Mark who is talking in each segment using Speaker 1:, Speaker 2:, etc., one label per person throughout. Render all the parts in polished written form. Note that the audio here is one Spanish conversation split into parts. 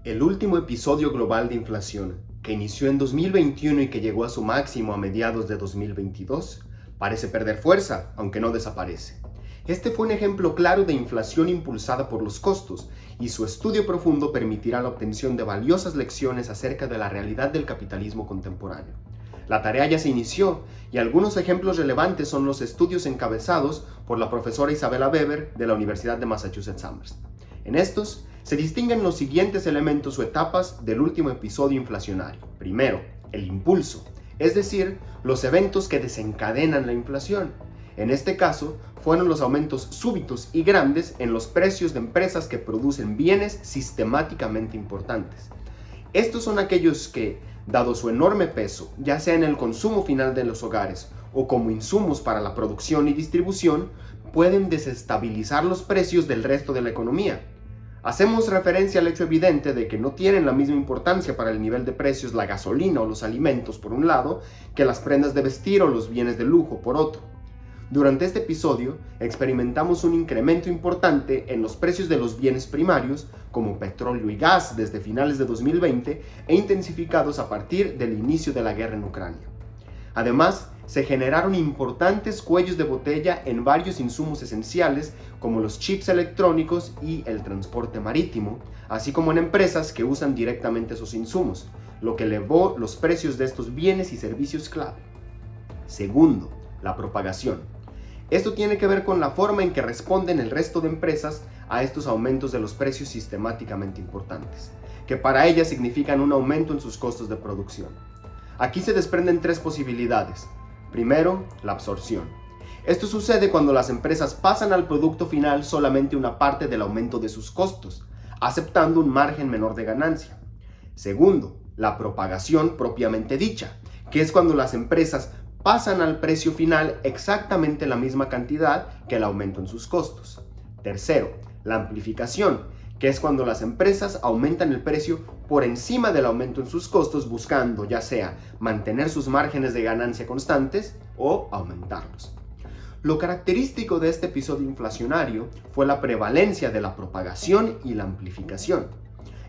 Speaker 1: El último episodio global de inflación, que inició en 2021 y que llegó a su máximo a mediados de 2022, parece perder fuerza, aunque no desaparece. Este fue un ejemplo claro de inflación impulsada por los costos, y su estudio profundo permitirá la obtención de valiosas lecciones acerca de la realidad del capitalismo contemporáneo. La tarea ya se inició, y algunos ejemplos relevantes son los estudios encabezados por la profesora Isabella Weber de la Universidad de Massachusetts Amherst. En estos, se distinguen los siguientes elementos o etapas del último episodio inflacionario. Primero, el impulso, es decir, los eventos que desencadenan la inflación. En este caso, fueron los aumentos súbitos y grandes en los precios de empresas que producen bienes sistemáticamente importantes. Estos son aquellos que, dado su enorme peso, ya sea en el consumo final de los hogares o como insumos para la producción y distribución, pueden desestabilizar los precios del resto de la economía. Hacemos referencia al hecho evidente de que no tienen la misma importancia para el nivel de precios la gasolina o los alimentos por un lado, que las prendas de vestir o los bienes de lujo por otro. Durante este episodio experimentamos un incremento importante en los precios de los bienes primarios, como petróleo y gas desde finales de 2020 e intensificados a partir del inicio de la guerra en Ucrania. Además, se generaron importantes cuellos de botella en varios insumos esenciales como los chips electrónicos y el transporte marítimo, así como en empresas que usan directamente esos insumos, lo que elevó los precios de estos bienes y servicios clave. Segundo, la propagación. Esto tiene que ver con la forma en que responden el resto de empresas a estos aumentos de los precios sistemáticamente importantes, que para ellas significan un aumento en sus costos de producción. Aquí se desprenden tres posibilidades. Primero, la absorción. Esto sucede cuando las empresas pasan al producto final solamente una parte del aumento de sus costos, aceptando un margen menor de ganancia. Segundo, la propagación propiamente dicha, que es cuando las empresas pasan al precio final exactamente la misma cantidad que el aumento en sus costos. Tercero, la amplificación, que es cuando las empresas aumentan el precio por encima del aumento en sus costos buscando ya sea mantener sus márgenes de ganancia constantes o aumentarlos. Lo característico de este episodio inflacionario fue la prevalencia de la propagación y la amplificación.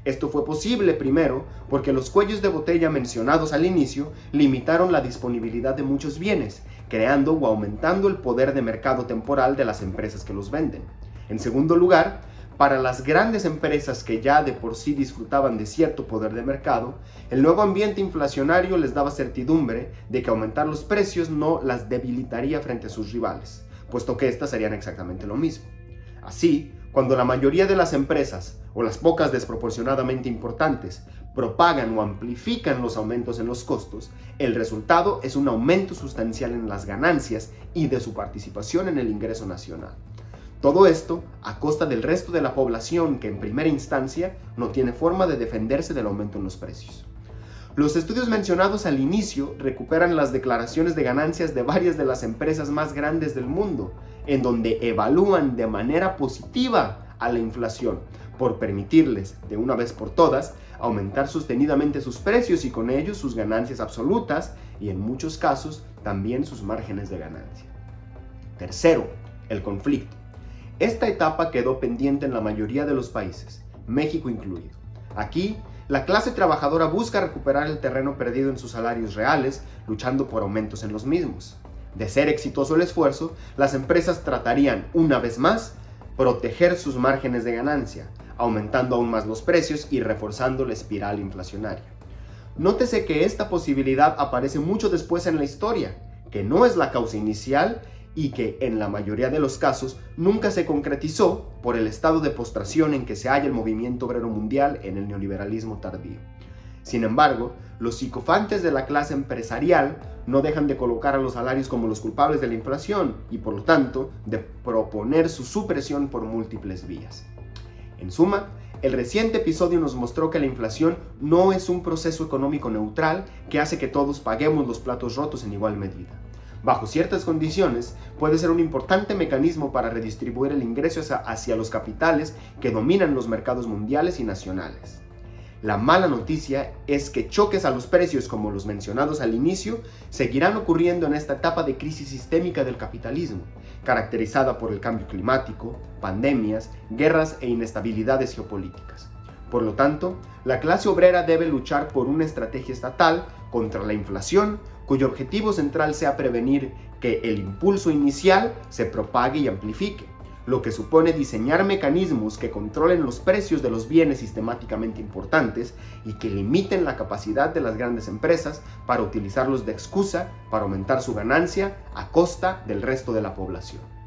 Speaker 1: Esto fue posible primero porque los cuellos de botella mencionados al inicio limitaron la disponibilidad de muchos bienes, creando o aumentando el poder de mercado temporal de las empresas que los venden. En segundo lugar, para las grandes empresas que ya de por sí disfrutaban de cierto poder de mercado, el nuevo ambiente inflacionario les daba certidumbre de que aumentar los precios no las debilitaría frente a sus rivales, puesto que éstas harían exactamente lo mismo. Así, cuando la mayoría de las empresas, o las pocas desproporcionadamente importantes, propagan o amplifican los aumentos en los costos, el resultado es un aumento sustancial en las ganancias y de su participación en el ingreso nacional. Todo esto a costa del resto de la población que en primera instancia no tiene forma de defenderse del aumento en los precios. Los estudios mencionados al inicio recuperan las declaraciones de ganancias de varias de las empresas más grandes del mundo, en donde evalúan de manera positiva a la inflación, por permitirles, de una vez por todas, aumentar sostenidamente sus precios y con ello sus ganancias absolutas y en muchos casos también sus márgenes de ganancia. Tercero, el conflicto. Esta etapa quedó pendiente en la mayoría de los países, México incluido. Aquí, la clase trabajadora busca recuperar el terreno perdido en sus salarios reales, luchando por aumentos en los mismos. De ser exitoso el esfuerzo, las empresas tratarían, una vez más, proteger sus márgenes de ganancia, aumentando aún más los precios y reforzando la espiral inflacionaria. Nótese que esta posibilidad aparece mucho después en la historia, que no es la causa inicial y que en la mayoría de los casos nunca se concretizó por el estado de postración en que se halla el movimiento obrero mundial en el neoliberalismo tardío. Sin embargo, los psicofantes de la clase empresarial no dejan de colocar a los salarios como los culpables de la inflación y por lo tanto de proponer su supresión por múltiples vías. En suma, el reciente episodio nos mostró que la inflación no es un proceso económico neutral que hace que todos paguemos los platos rotos en igual medida. Bajo ciertas condiciones, puede ser un importante mecanismo para redistribuir el ingreso hacia los capitales que dominan los mercados mundiales y nacionales. La mala noticia es que choques a los precios como los mencionados al inicio seguirán ocurriendo en esta etapa de crisis sistémica del capitalismo, caracterizada por el cambio climático, pandemias, guerras e inestabilidades geopolíticas. Por lo tanto, la clase obrera debe luchar por una estrategia estatal contra la inflación, cuyo objetivo central sea prevenir que el impulso inicial se propague y amplifique, lo que supone diseñar mecanismos que controlen los precios de los bienes sistemáticamente importantes y que limiten la capacidad de las grandes empresas para utilizarlos de excusa para aumentar su ganancia a costa del resto de la población.